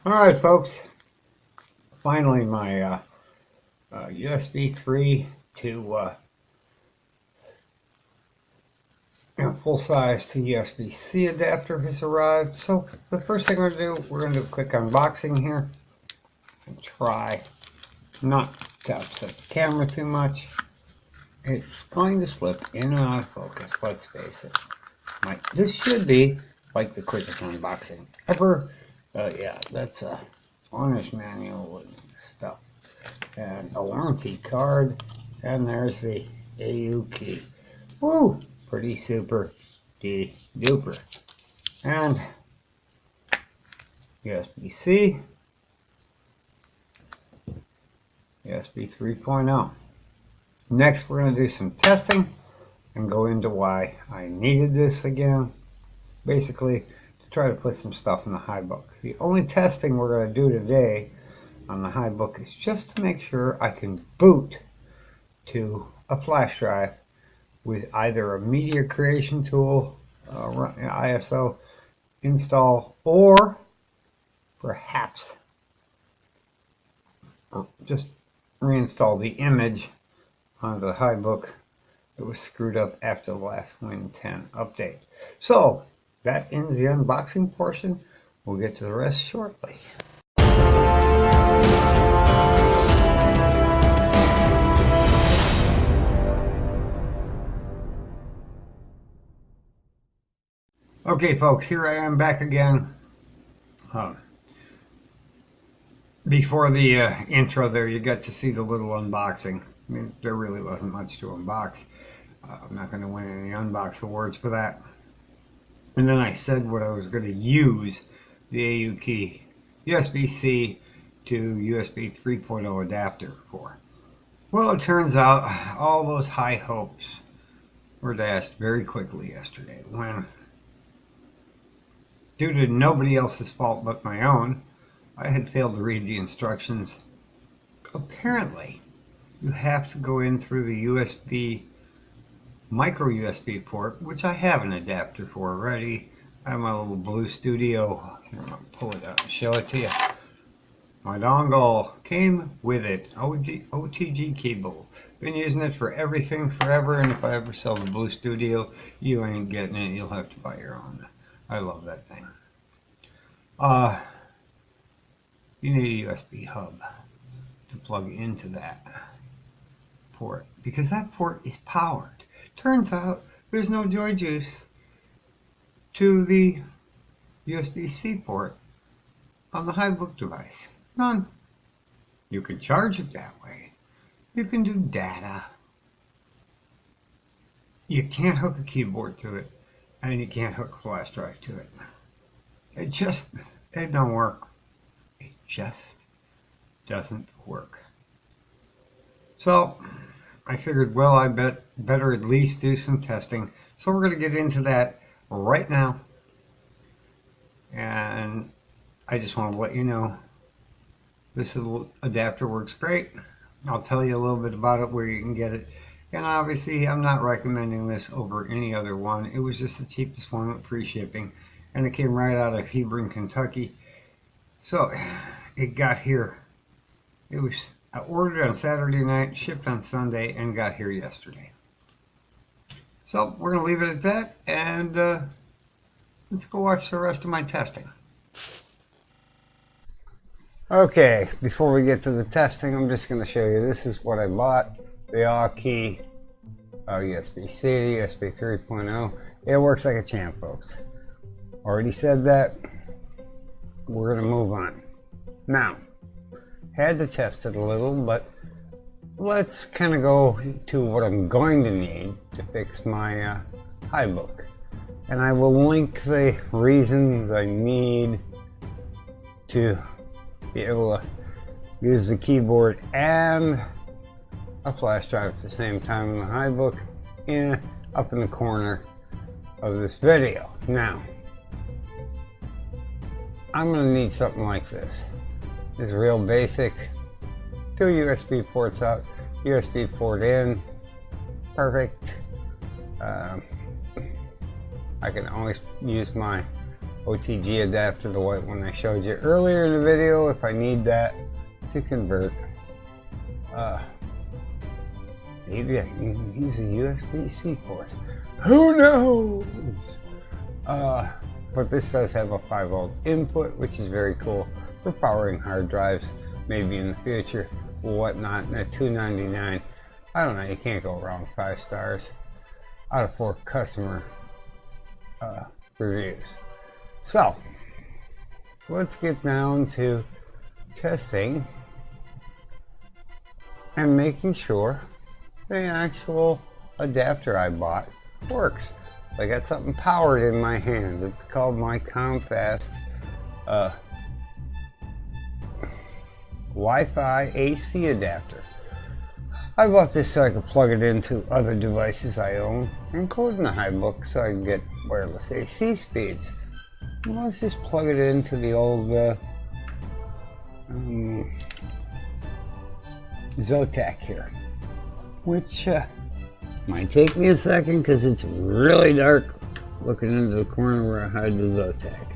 All right, folks. Finally, my USB 3 to full-size to USB-C adapter has arrived. So the first thing we're going to do, we're going to do a quick unboxing here and try not to upset the camera too much. It's going to slip in and out of focus, let's face it. This should be like the quickest unboxing ever. Yeah, that's a owner's manual and stuff. And a warranty card. And there's the AUKEY. Woo! Pretty super duper. And USB-C. USB 3.0. Next, we're going to do some testing and go into why I needed this again. Basically, to try to put some stuff in the HiBook. The only testing we're going to do today on the HiBook is just to make sure I can boot to a flash drive with either a media creation tool, ISO install, or perhaps just reinstall the image onto the HiBook that was screwed up after the last Win 10 update. So that ends the unboxing portion. We'll get to the rest shortly. Okay, folks, here I am back again. Before the intro there, you got to see the little unboxing. I mean, there really wasn't much to unbox. I'm not going to win any unbox awards for that. And then I said what I was going to use the AUKEY USB-C to USB 3.0 adapter for. Well, it turns out all those high hopes were dashed very quickly yesterday when, due to nobody else's fault but my own, I had failed to read the instructions. Apparently, you have to go in through the USB micro USB port, which I have an adapter for already. I have my little Blue Studio. Here, I'm going to pull it out and show it to you. My dongle came with it. OTG cable. Been using it for everything forever, and if I ever sell the Blue Studio, you ain't getting it. You'll have to buy your own. I love that thing. You need a USB hub to plug into that port, because that port is powered. Turns out there's no joy juice to the USB-C port on the HiBook device. None. You can charge it that way. You can do data. You can't hook a keyboard to it, and you can't hook a flash drive to it. It don't work. It just doesn't work. So I figured, well, I better at least do some testing. So we're going to get into that right now. And I just want to let you know this little adapter works great. I'll tell you a little bit about it, where you can get it. And obviously, I'm not recommending this over any other one. It was just the cheapest one with free shipping. And it came right out of Hebron, Kentucky. So it got here. I ordered it on Saturday night, shipped on Sunday, and got here yesterday. So we're going to leave it at that, and let's go watch the rest of my testing. Okay, before we get to the testing, I'm just going to show you. This is what I bought. The AUKEY USB-C, USB 3.0. It works like a champ, folks. Already said that. We're going to move on. Now, had to test it a little, but let's kind of go to what I'm going to need to fix my HiBook. And I will link the reasons I need to be able to use the keyboard and a flash drive at the same time in the HiBook up in the corner of this video. Now, I'm going to need something like this. It's real basic. 2 USB ports out, USB port in. Perfect. I can always use my OTG adapter, the white one I showed you earlier in the video, if I need that to convert. Maybe I can use a USB-C port. Who knows? But this does have a 5-volt input, which is very cool for powering hard drives, maybe in the future, whatnot. And at $2.99, I don't know, you can't go wrong. 5 stars out of 4 customer reviews. So, let's get down to testing and making sure the actual adapter I bought works. I got something powered in my hand. It's called my Comfast Wi-Fi AC adapter. I bought this so I could plug it into other devices I own, including the HiBook, so I can get wireless AC speeds. And let's just plug it into the old Zotac here, which might take me a second because it's really dark looking into the corner where I hide the Zotac.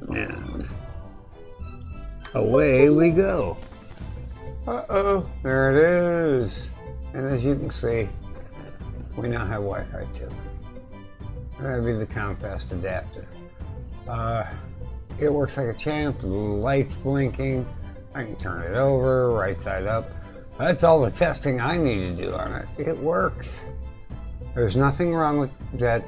And away we go. Uh-oh, there it is. And as you can see, we now have Wi-Fi too. That'd be the Comfast adapter. It works like a champ, the lights blinking. I can turn it over, right side up. That's all the testing I need to do on it. It works. There's nothing wrong with that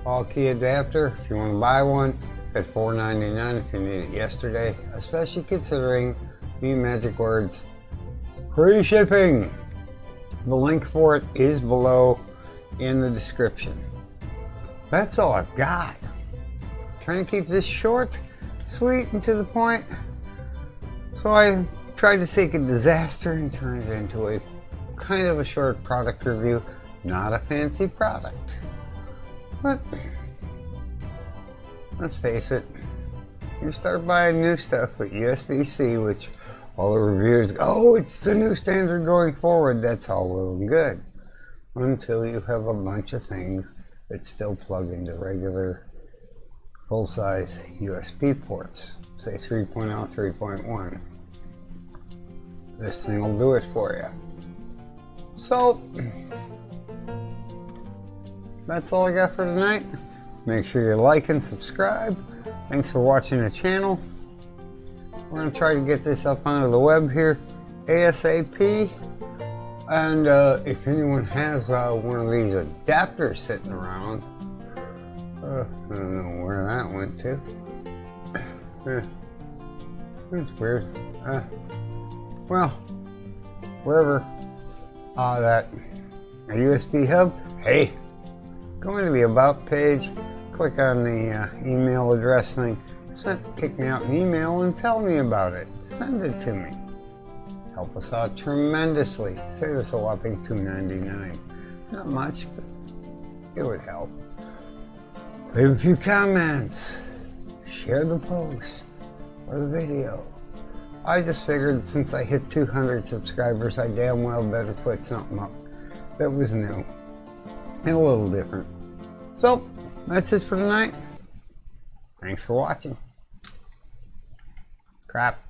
AUKEY adapter. If you want to buy one, at $4.99 if you need it yesterday, especially considering the magic words, free shipping. The link for it is below in the description. That's all I've got. Trying to keep this short, sweet, and to the point. So I tried to take a disaster and turn it into a kind of a short product review. Not a fancy product. But let's face it, you start buying new stuff with USB-C, which all the reviewers go, oh, it's the new standard going forward. That's all well and good. Until you have a bunch of things that still plug into regular full-size USB ports, say 3.0, 3.1. This thing will do it for you. So, that's all I got for tonight. Make sure you like and subscribe. Thanks for watching the channel. We're going to try to get this up onto the web here ASAP. And if anyone has one of these adapters sitting around, I don't know where that went to. It's weird. Well, wherever that a USB hub, hey, go into the About page, click on the email address thing, kick me out an email and tell me about it. Send it to me. Help us out tremendously. Save us a whopping $2.99. Not much, but it would help. Leave a few comments. Share the post or the video. I just figured since I hit 200 subscribers, I damn well better put something up that was new and a little different. So, that's it for tonight. Thanks for watching. Crap.